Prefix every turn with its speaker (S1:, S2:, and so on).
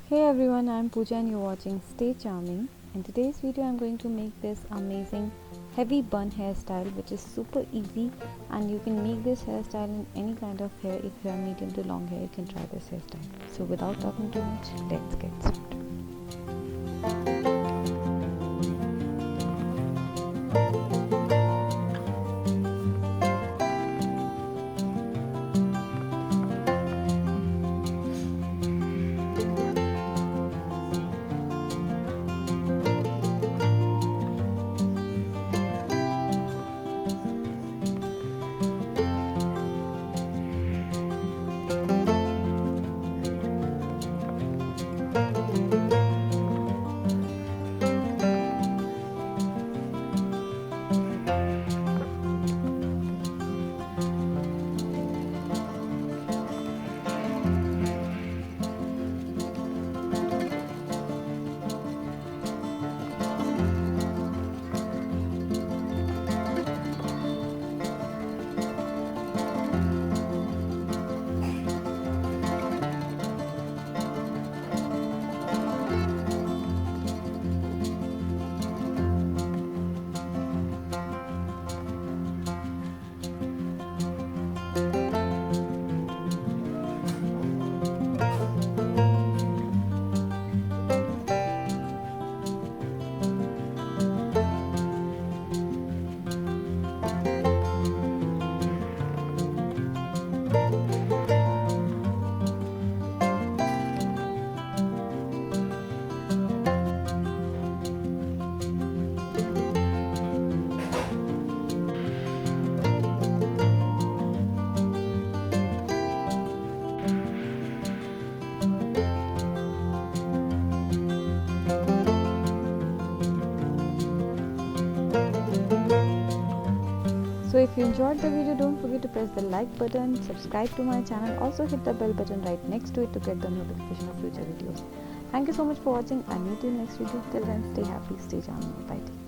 S1: Hey everyone, I'm Pooja and you're watching Stay Charming. In today's video, I'm going to make this amazing heavy bun hairstyle, which is super easy, and you can make this hairstyle in any kind of hair. If you have medium to long hair, you can try this hairstyle. So without talking too much, let's get started. So if you enjoyed the video, don't forget to press the like button, subscribe to my channel, also hit the bell button right next to it to get the notification of future videos. Thank you so much for watching. I'll meet you in the next video. Till then, stay happy, stay charming. Bye.